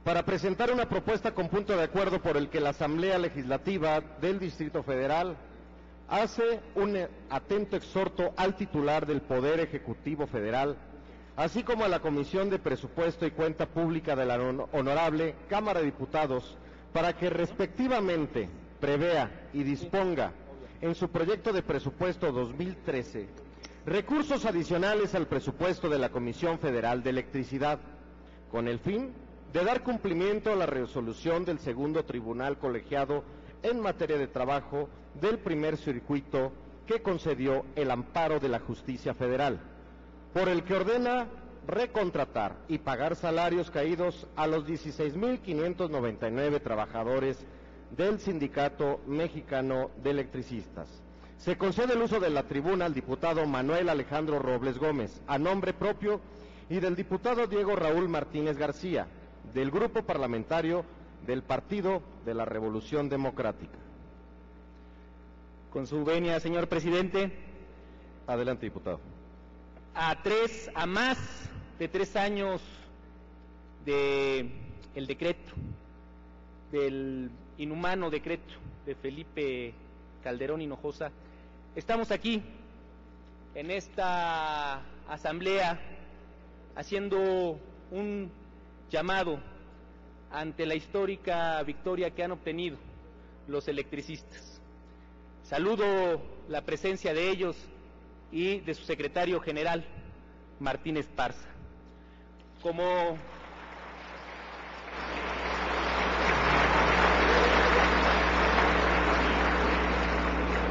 para presentar una propuesta con punto de acuerdo por el que la Asamblea Legislativa del Distrito Federal hace un atento exhorto al titular del Poder Ejecutivo Federal, así como a la Comisión de Presupuesto y Cuenta Pública de la Honorable Cámara de Diputados, para que respectivamente prevea y disponga en su proyecto de presupuesto 2013 recursos adicionales al presupuesto de la Comisión Federal de Electricidad, con el fin de dar cumplimiento a la resolución del Segundo Tribunal Colegiado en materia de trabajo del Primer Circuito que concedió el amparo de la Justicia Federal, por el que ordena recontratar y pagar salarios caídos a los 16.599 trabajadores del Sindicato Mexicano de Electricistas. Se concede el uso de la tribuna al diputado Manuel Alejandro Robles Gómez, a nombre propio, y del diputado Diego Raúl Martínez García, del Grupo Parlamentario del Partido de la Revolución Democrática. Con su venia, señor presidente. Adelante, diputado. A más de 3 años de el decreto, del inhumano decreto de Felipe Calderón Hinojosa, estamos aquí en esta asamblea haciendo un llamado ante la histórica victoria que han obtenido los electricistas. Saludo la presencia de ellos y de su secretario general, Martín Esparza.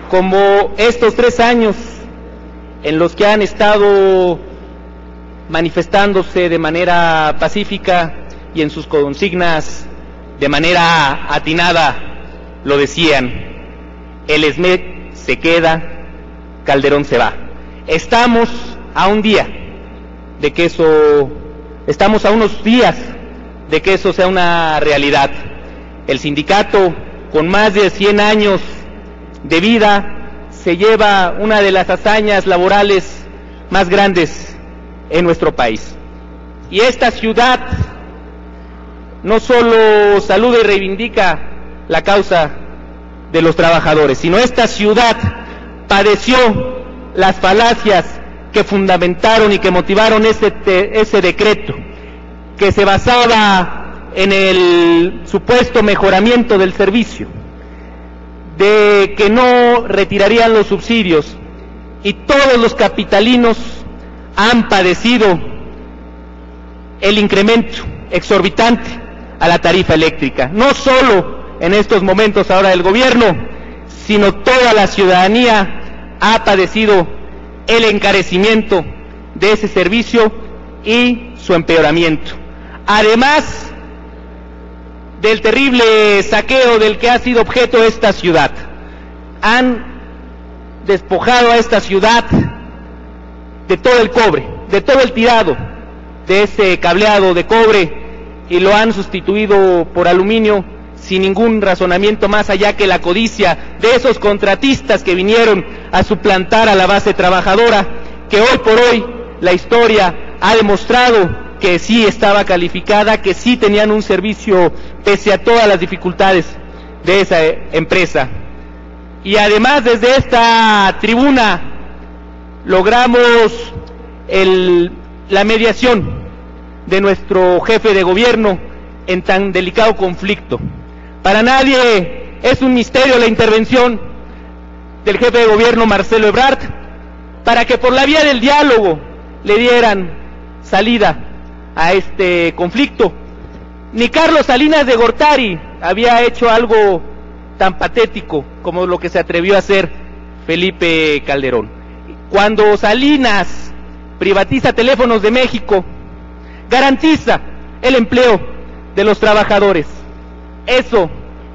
Como estos 3 años en los que han estado manifestándose de manera pacífica y en sus consignas de manera atinada lo decían: el SMED se queda, Calderón se va. Estamos a unos días de que eso sea una realidad. El sindicato, con más de 100 años de vida, se lleva una de las hazañas laborales más grandes en nuestro país. Y esta ciudad no solo saluda y reivindica la causa de los trabajadores, sino esta ciudad padeció las falacias que fundamentaron y que motivaron ese decreto, que se basaba en el supuesto mejoramiento del servicio, de que no retirarían los subsidios, y todos los capitalinos han padecido el incremento exorbitante a la tarifa eléctrica, no solo en estos momentos ahora del gobierno, sino toda la ciudadanía ha padecido el encarecimiento de ese servicio y su empeoramiento, además del terrible saqueo del que ha sido objeto esta ciudad. Han despojado a esta ciudad de todo el cobre, de todo el tirado de ese cableado de cobre, y lo han sustituido por aluminio sin ningún razonamiento más allá que la codicia de esos contratistas que vinieron a suplantar a la base trabajadora, que hoy por hoy la historia ha demostrado que sí estaba calificada, que sí tenían un servicio pese a todas las dificultades de esa empresa. Y además, desde esta tribuna logramos la mediación de nuestro jefe de gobierno en tan delicado conflicto. Para nadie es un misterio la intervención del jefe de gobierno, Marcelo Ebrard, para que por la vía del diálogo le dieran salida a este conflicto. Ni Carlos Salinas de Gortari había hecho algo tan patético como lo que se atrevió a hacer Felipe Calderón. Cuando Salinas privatiza Teléfonos de México, garantiza el empleo de los trabajadores. Eso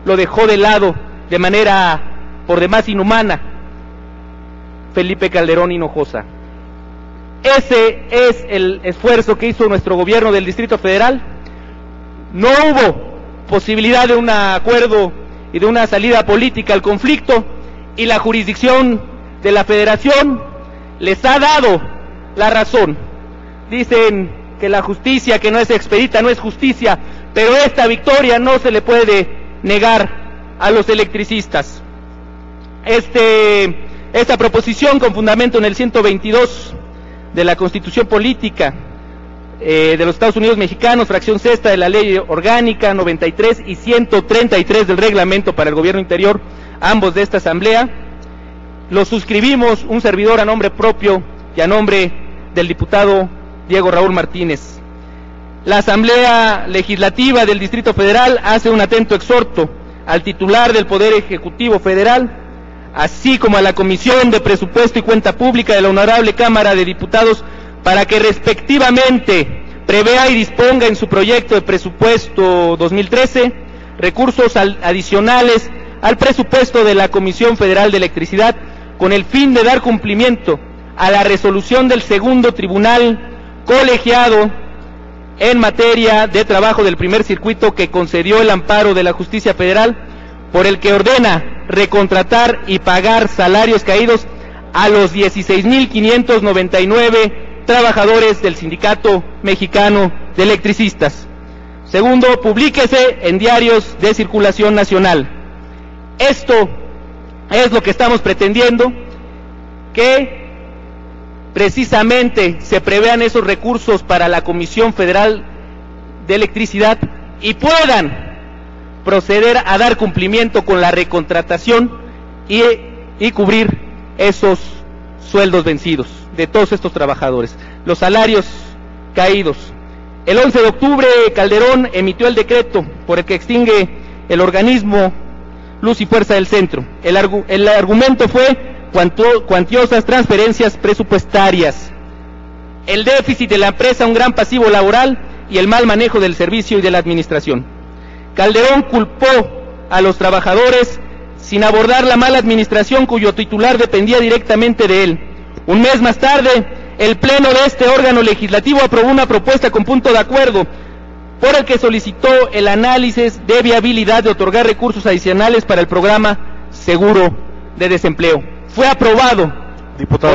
lo dejó de lado de manera por demás inhumana Felipe Calderón Hinojosa. Ese es el esfuerzo que hizo nuestro gobierno del Distrito Federal. No hubo posibilidad de un acuerdo y de una salida política al conflicto, y la jurisdicción de la Federación les ha dado la razón. Dicen que la justicia que no es expedita no es justicia, pero esta victoria no se le puede negar a los electricistas. Esta proposición, con fundamento en el 122 de la Constitución Política de los Estados Unidos Mexicanos, fracción sexta de la Ley Orgánica 93 y 133 del Reglamento para el Gobierno Interior, ambos de esta Asamblea, lo suscribimos un servidor a nombre propio y a nombre del diputado Diego Raúl Martínez. La Asamblea Legislativa del Distrito Federal hace un atento exhorto al titular del Poder Ejecutivo Federal, así como a la Comisión de Presupuesto y Cuenta Pública de la Honorable Cámara de Diputados, para que respectivamente prevea y disponga en su proyecto de presupuesto 2013 recursos adicionales al presupuesto de la Comisión Federal de Electricidad, con el fin de dar cumplimiento a la resolución del segundo tribunal colegiado en materia de trabajo del primer circuito, que concedió el amparo de la Justicia Federal, por el que ordena recontratar y pagar salarios caídos a los 16.599 trabajadores del Sindicato Mexicano de Electricistas. Segundo, publíquese en diarios de circulación nacional. Esto es lo que estamos pretendiendo, que precisamente se prevean esos recursos para la Comisión Federal de Electricidad y puedan proceder a dar cumplimiento con la recontratación y cubrir esos sueldos vencidos de todos estos trabajadores, los salarios caídos. El 11 de octubre Calderón emitió el decreto por el que extingue el organismo Luz y Fuerza del Centro. El argumento fue cuantiosas transferencias presupuestarias, el déficit de la empresa, un gran pasivo laboral y el mal manejo del servicio y de la administración. Calderón culpó a los trabajadores sin abordar la mala administración cuyo titular dependía directamente de él. Un mes más tarde, el Pleno de este órgano legislativo aprobó una propuesta con punto de acuerdo por el que solicitó el análisis de viabilidad de otorgar recursos adicionales para el programa Seguro de Desempleo. Fue aprobado, diputado,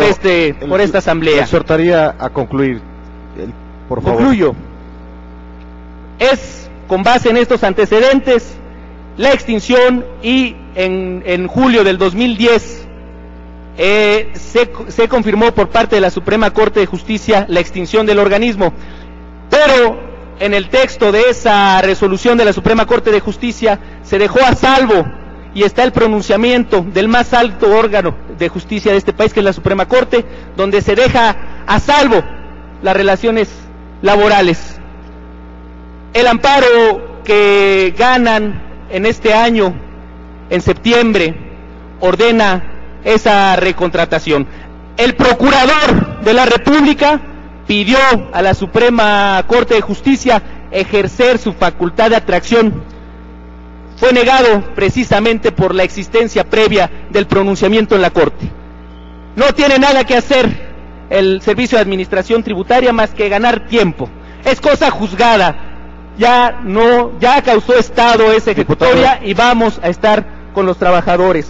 por esta Asamblea. Le exhortaría a concluir, por favor. Concluyo. Es con base en estos antecedentes la extinción, y en julio del 2010 se confirmó por parte de la Suprema Corte de Justicia la extinción del organismo, pero en el texto de esa resolución de la Suprema Corte de Justicia se dejó a salvo, y está el pronunciamiento del más alto órgano de justicia de este país, que es la Suprema Corte, donde se deja a salvo las relaciones laborales. El amparo que ganan en este año, en septiembre, ordena esa recontratación. El procurador de la República pidió a la Suprema Corte de Justicia ejercer su facultad de atracción. Fue negado precisamente por la existencia previa del pronunciamiento en la Corte. No tiene nada que hacer el Servicio de Administración Tributaria más que ganar tiempo. Es cosa juzgada. Ya causó estado esa ejecutoria, y vamos a estar con los trabajadores.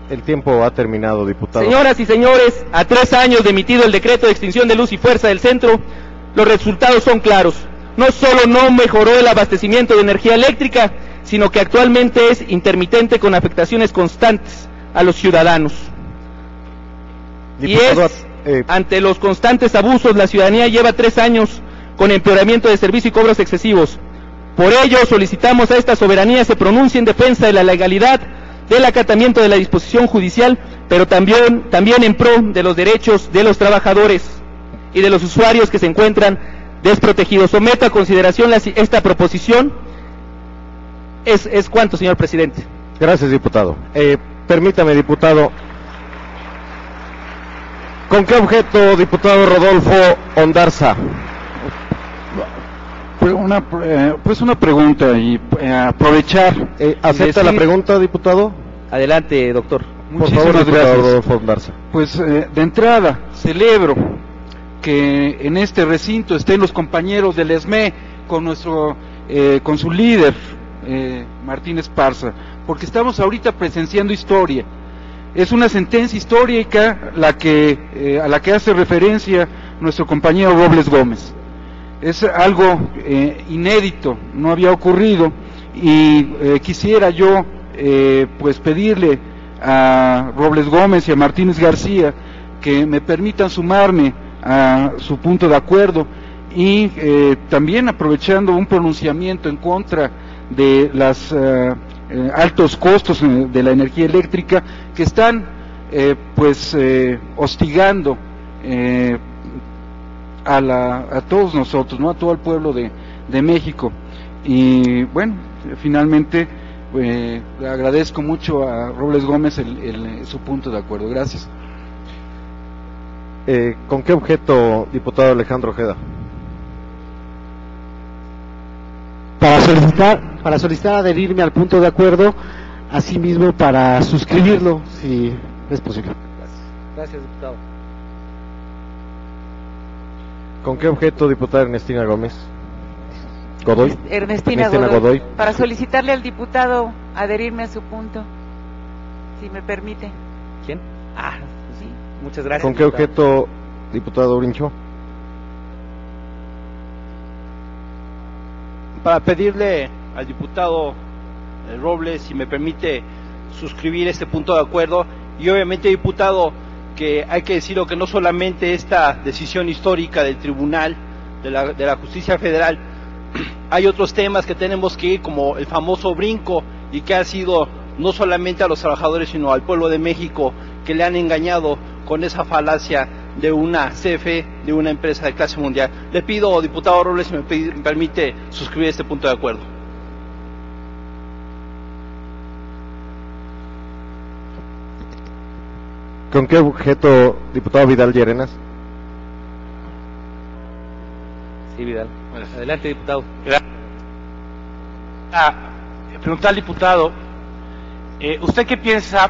El tiempo ha terminado, diputado. Señoras y señores, a 3 años de emitido el decreto de extinción de Luz y Fuerza del Centro, los resultados son claros. No solo no mejoró el abastecimiento de energía eléctrica, sino que actualmente es intermitente, con afectaciones constantes a los ciudadanos. Diputado, ante los constantes abusos, la ciudadanía lleva 3 años con empeoramiento de servicio y cobros excesivos. Por ello, solicitamos a esta soberanía se pronuncie en defensa de la legalidad del acatamiento de la disposición judicial, pero también en pro de los derechos de los trabajadores y de los usuarios que se encuentran desprotegidos. Someto a consideración esta proposición. Es cuanto, señor presidente. Gracias, diputado. Permítame, diputado. ¿Con qué objeto, diputado Rodolfo Ondarza? Una pregunta, y aprovechar. ¿Acepta la pregunta, diputado? Adelante, doctor. Por favor, diputado Rodolfo Ondarza. Pues de entrada, celebro que en este recinto estén los compañeros del ESME con su líder, Martín Esparza, porque estamos ahorita presenciando historia. Es una sentencia histórica a la que hace referencia nuestro compañero Robles Gómez. es algo inédito, no había ocurrido, y quisiera yo pues pedirle a Robles Gómez y a Martínez García que me permitan sumarme a su punto de acuerdo, y también aprovechando un pronunciamiento en contra de los altos costos de la energía eléctrica que están hostigando a todos nosotros, ¿no? A todo el pueblo de México. Y bueno, finalmente le agradezco mucho a Robles Gómez su punto de acuerdo. Gracias. ¿Con qué objeto, diputado Alejandro Ojeda? Para solicitar adherirme al punto de acuerdo, asimismo para suscribirlo, si es posible. Gracias, diputado. ¿Con qué objeto, diputada Ernestina Gómez? Godoy. Ernestina Godoy. Para solicitarle al diputado adherirme a su punto, si me permite. ¿Quién? Sí. Muchas gracias. ¿Con qué objeto, diputado Urincho? Para pedirle al diputado Robles, si me permite suscribir este punto de acuerdo, y obviamente, diputado, que hay que decirlo que no solamente esta decisión histórica del Tribunal de la Justicia Federal, hay otros temas que tenemos que ir, como el famoso brinco, y que ha sido no solamente a los trabajadores sino al pueblo de México, que le han engañado con esa falacia de una CFE, de una empresa de clase mundial. Le pido, diputado Robles, si me permite suscribir este punto de acuerdo. ¿Con qué objeto, diputado Vidal Llerenas? Sí, Vidal. Bueno, adelante, diputado. Preguntar al diputado, ¿usted qué piensa,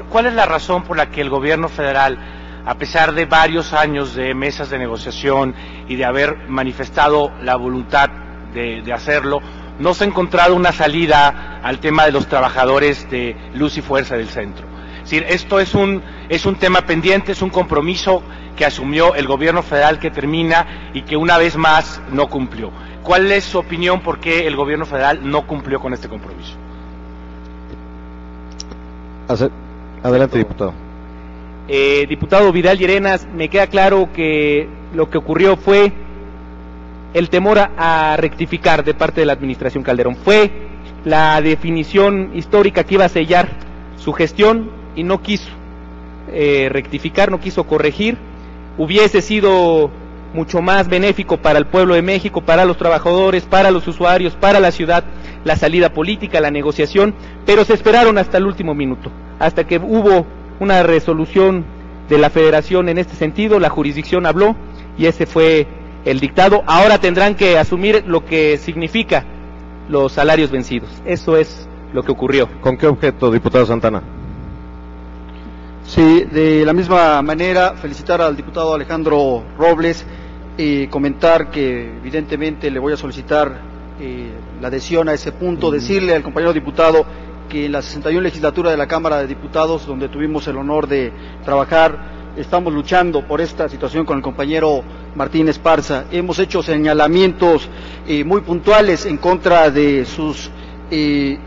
cuál es la razón por la que el gobierno federal, a pesar de varios años de mesas de negociación y de haber manifestado la voluntad de hacerlo, no se ha encontrado una salida al tema de los trabajadores de Luz y Fuerza del Centro? Es decir, esto es un tema pendiente, es un compromiso que asumió el gobierno federal, que termina y que una vez más no cumplió. ¿Cuál es su opinión por qué el gobierno federal no cumplió con este compromiso? Adelante, diputado. Diputado Vidal Llerenas, me queda claro que lo que ocurrió fue el temor a rectificar de parte de la administración Calderón. Fue la definición histórica que iba a sellar su gestión y no quiso rectificar, no quiso corregir. Hubiese sido mucho más benéfico para el pueblo de México, para los trabajadores, para los usuarios, para la ciudad, la salida política, la negociación, pero se esperaron hasta el último minuto, hasta que hubo una resolución de la Federación en este sentido, la jurisdicción habló y ese fue el dictado. Ahora tendrán que asumir lo que significa los salarios vencidos. Eso es lo que ocurrió. ¿Con qué objeto, diputado Santana? Sí, de la misma manera, felicitar al diputado Alejandro Robles y comentar que evidentemente le voy a solicitar la adhesión a ese punto, decirle al compañero diputado que en la 61 legislatura de la Cámara de Diputados, donde tuvimos el honor de trabajar, estamos luchando por esta situación con el compañero Martín Esparza. Hemos hecho señalamientos muy puntuales en contra de sus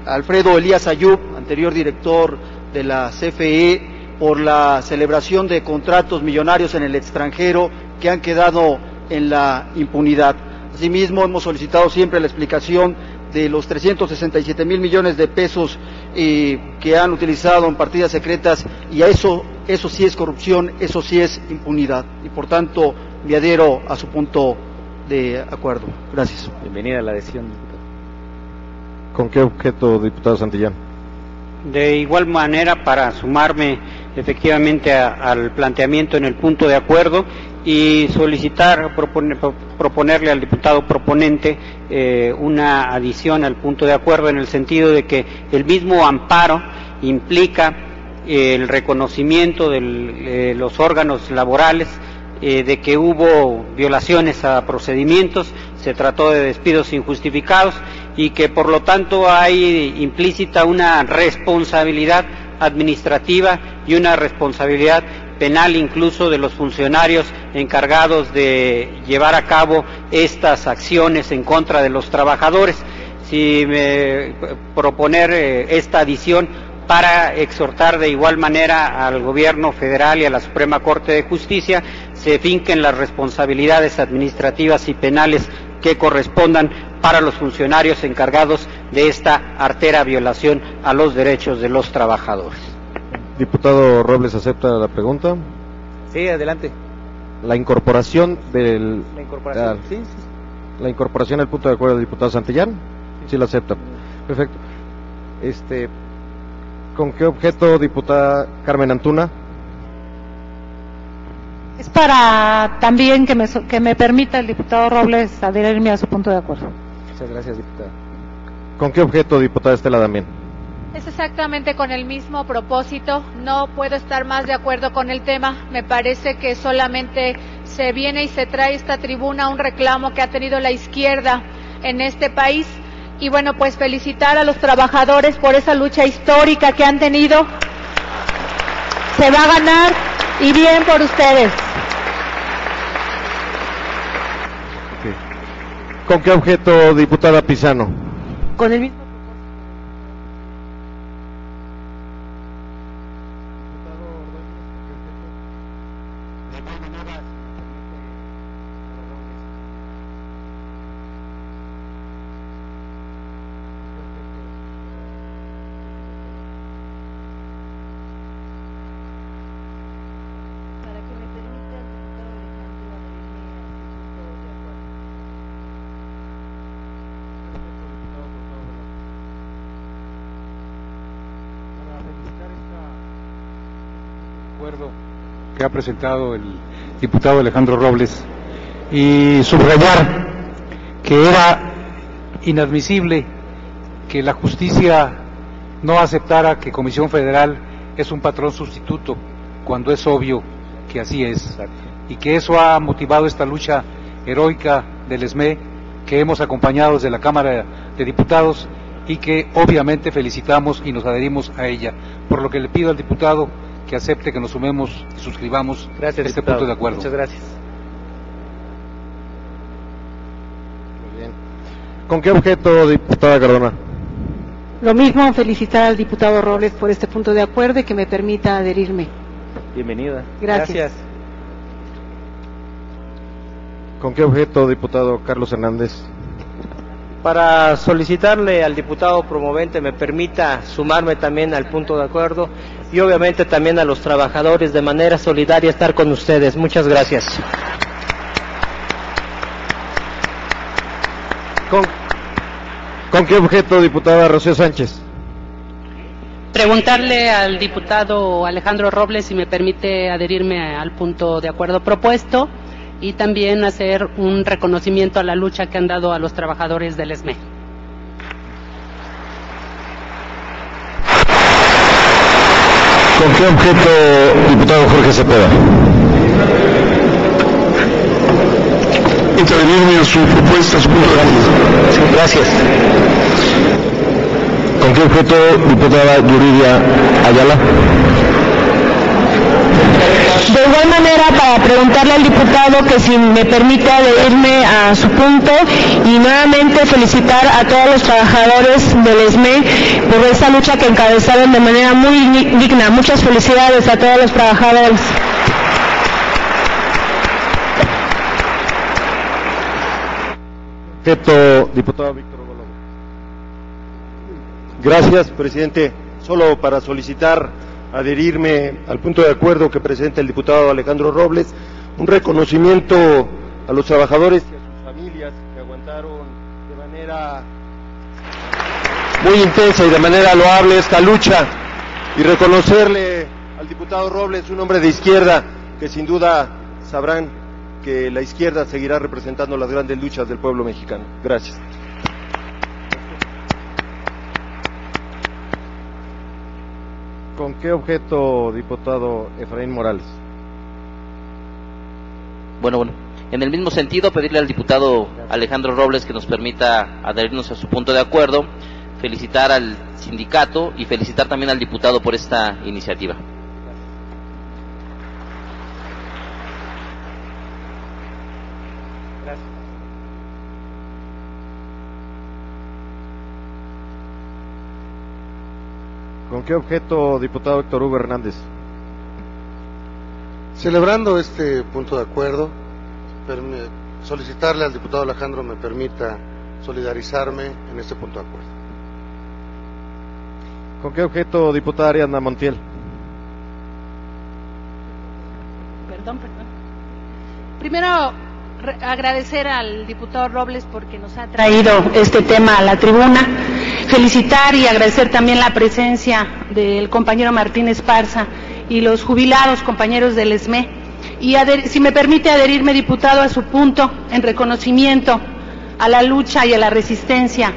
Alfredo Elías Ayub, anterior director de la CFE, por la celebración de contratos millonarios en el extranjero que han quedado en la impunidad. Asimismo, hemos solicitado siempre la explicación de los 367 mil millones de pesos que han utilizado en partidas secretas, y a eso sí es corrupción, eso sí es impunidad, y por tanto me adhiero a su punto de acuerdo. Gracias. Bienvenida a la adhesión, diputado. ¿Con qué objeto, diputado Santillán? De igual manera, para sumarme efectivamente al planteamiento en el punto de acuerdo y solicitar, proponerle al diputado proponente una adición al punto de acuerdo, en el sentido de que el mismo amparo implica el reconocimiento de los órganos laborales de que hubo violaciones a procedimientos, se trató de despidos injustificados y que por lo tanto hay implícita una responsabilidad administrativa y una responsabilidad penal incluso de los funcionarios encargados de llevar a cabo estas acciones en contra de los trabajadores. Si me proponer esta adición para exhortar de igual manera al Gobierno federal y a la Suprema Corte de Justicia se finquen las responsabilidades administrativas y penales que correspondan para los funcionarios encargados de esta artera violación a los derechos de los trabajadores. Diputado Robles, ¿acepta la pregunta? Sí, adelante. La incorporación del... La incorporación, sí. La incorporación al punto de acuerdo del diputado Santillán, sí la acepta. Perfecto. ¿Con qué objeto, diputada Carmen Antuna? Es para también que me permita el diputado Robles adherirme a su punto de acuerdo. Muchas gracias, diputada. ¿Con qué objeto, diputada Estela Damián? Es exactamente con el mismo propósito. No puedo estar más de acuerdo con el tema. Me parece que solamente se viene y se trae a esta tribuna un reclamo que ha tenido la izquierda en este país. Y bueno, pues felicitar a los trabajadores por esa lucha histórica que han tenido. Se va a ganar y bien por ustedes. ¿Con qué objeto, diputada Pizano? Con el mismo. Que ha presentado el diputado Alejandro Robles y subrayar que era inadmisible que la justicia no aceptara que Comisión Federal es un patrón sustituto cuando es obvio que así es. Y que eso ha motivado esta lucha heroica del SME que hemos acompañado desde la Cámara de Diputados y que obviamente felicitamos y nos adherimos a ella, por lo que le pido al diputado que acepte que nos sumemos y suscribamos este punto de acuerdo. Muchas gracias. Muy bien. ¿Con qué objeto, diputada Cardona? Lo mismo, felicitar al diputado Robles por este punto de acuerdo y que me permita adherirme. Bienvenida. Gracias. ¿Con qué objeto, diputado Carlos Hernández? Para solicitarle al diputado promovente me permita sumarme también al punto de acuerdo y obviamente también a los trabajadores de manera solidaria estar con ustedes. Muchas gracias. ¿Con qué objeto, diputada Rocío Sánchez? Preguntarle al diputado Alejandro Robles si me permite adherirme al punto de acuerdo propuesto y también hacer un reconocimiento a la lucha que han dado a los trabajadores del SME. ¿Con qué objeto, diputado Jorge Cepeda? Intervenirme a su propuesta, a su punto de acuerdo. Sí, gracias. ¿Con qué objeto, diputada Yuridia Ayala? De igual manera, para preguntarle al diputado que si me permite adherirme a su punto y nuevamente felicitar a todos los trabajadores del SME por esta lucha que encabezaron de manera muy digna. Muchas felicidades a todos los trabajadores. Diputado Víctor Golov. Gracias, presidente. Solo para solicitar adherirme al punto de acuerdo que presenta el diputado Alejandro Robles, un reconocimiento a los trabajadores y a sus familias que aguantaron de manera muy intensa y de manera loable esta lucha, y reconocerle al diputado Robles, un hombre de izquierda, que sin duda sabrán que la izquierda seguirá representando las grandes luchas del pueblo mexicano. Gracias. ¿Con qué objeto, diputado Efraín Morales? Bueno, en el mismo sentido, pedirle al diputado Alejandro Robles que nos permita adherirnos a su punto de acuerdo, felicitar al sindicato y felicitar también al diputado por esta iniciativa. ¿Con qué objeto, diputado Héctor Hugo Hernández? Celebrando este punto de acuerdo, solicitarle al diputado Alejandro me permita solidarizarme en este punto de acuerdo. ¿Con qué objeto, diputada Ariadna Montiel? Perdón. Primero, agradecer al diputado Robles porque nos ha traído este tema a la tribuna. Felicitar y agradecer también la presencia del compañero Martín Esparza y los jubilados compañeros del ESME. Y si me permite adherirme, diputado, a su punto en reconocimiento a la lucha y a la resistencia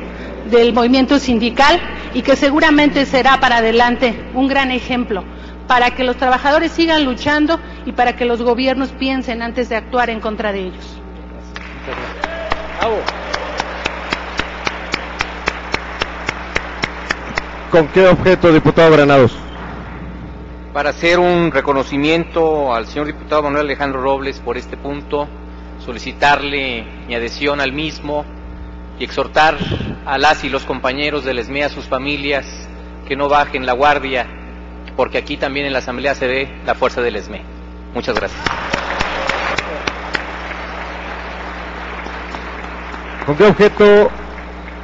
del movimiento sindical, y que seguramente será para adelante un gran ejemplo para que los trabajadores sigan luchando y para que los gobiernos piensen antes de actuar en contra de ellos. ¿Con qué objeto, diputado Granados? Para hacer un reconocimiento al señor diputado Manuel Alejandro Robles por este punto, solicitarle mi adhesión al mismo y exhortar a las y los compañeros del ESME, a sus familias, que no bajen la guardia, porque aquí también en la Asamblea se ve la fuerza del ESME. Muchas gracias. ¿Con qué objeto,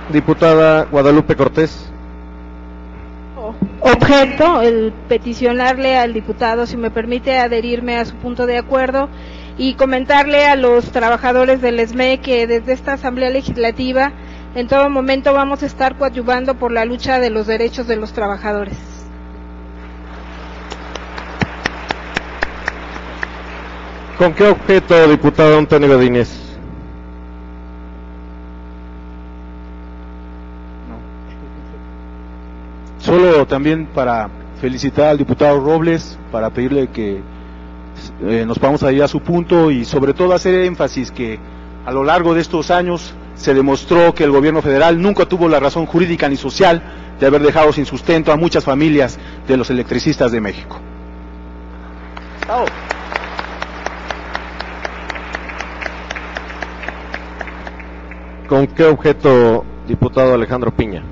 diputada Guadalupe Cortés? Objeto, el peticionarle al diputado, si me permite, adherirme a su punto de acuerdo y comentarle a los trabajadores del ESME que desde esta Asamblea Legislativa en todo momento vamos a estar coadyuvando por la lucha de los derechos de los trabajadores. ¿Con qué objeto, diputado Antonio Godínez? Solo también para felicitar al diputado Robles, para pedirle que nos vamos a ir a su punto y sobre todo hacer énfasis que a lo largo de estos años se demostró que el gobierno federal nunca tuvo la razón jurídica ni social de haber dejado sin sustento a muchas familias de los electricistas de México. ¿Con qué objeto, diputado Alejandro Piña?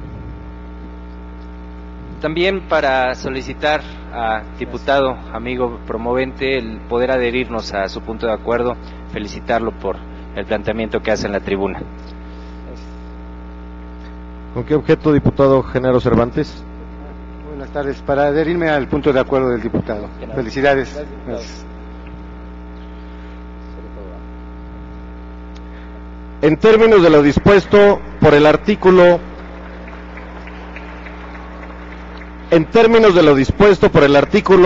También para solicitar a diputado, amigo promovente, el poder adherirnos a su punto de acuerdo, felicitarlo por el planteamiento que hace en la tribuna. ¿Con qué objeto, diputado Genaro Cervantes? Buenas tardes, para adherirme al punto de acuerdo del diputado. Felicidades. Gracias. En términos de lo dispuesto por el artículo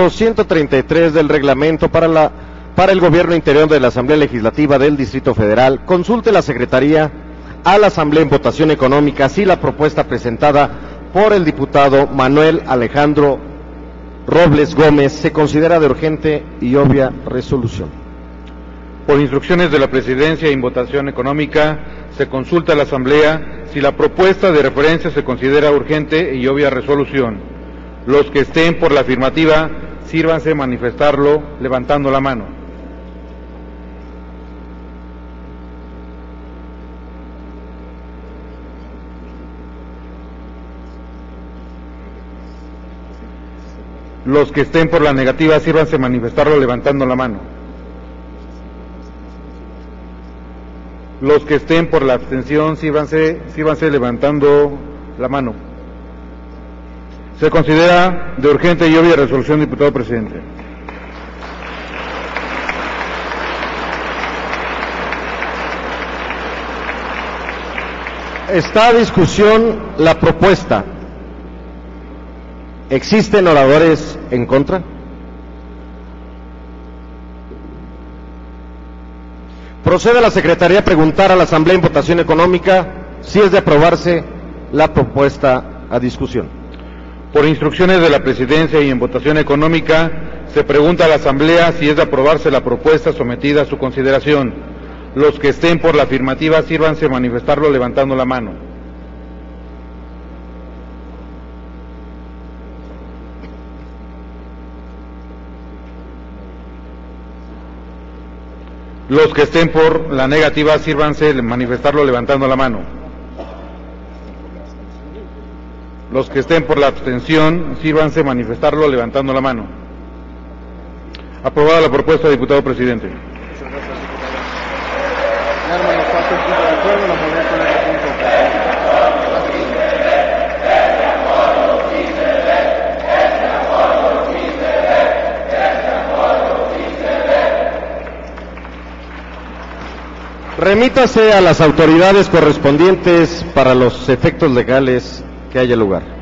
133 del reglamento para el gobierno interior de la Asamblea Legislativa del Distrito Federal, consulte la Secretaría a la Asamblea en votación económica si la propuesta presentada por el diputado Manuel Alejandro Robles Gómez se considera de urgente y obvia resolución. Por instrucciones de la Presidencia y en votación económica, se consulta a la Asamblea si la propuesta de referencia se considera urgente y obvia resolución. Los que estén por la afirmativa, sírvanse manifestarlo levantando la mano. Los que estén por la negativa, sírvanse manifestarlo levantando la mano. Los que estén por la abstención, sírvanse levantando la mano. Se considera de urgente y obvia resolución, diputado presidente. Está a discusión la propuesta. ¿Existen oradores en contra? Procede a la Secretaría a preguntar a la Asamblea en votación económica si es de aprobarse la propuesta a discusión. Por instrucciones de la Presidencia y en votación económica, se pregunta a la Asamblea si es de aprobarse la propuesta sometida a su consideración. Los que estén por la afirmativa, sírvanse manifestarlo levantando la mano. Los que estén por la negativa, sírvanse manifestarlo levantando la mano. Los que estén por la abstención, sírvanse manifestarlo levantando la mano. Aprobada la propuesta, diputado presidente. Remítase a las autoridades correspondientes para los efectos legales que haya lugar.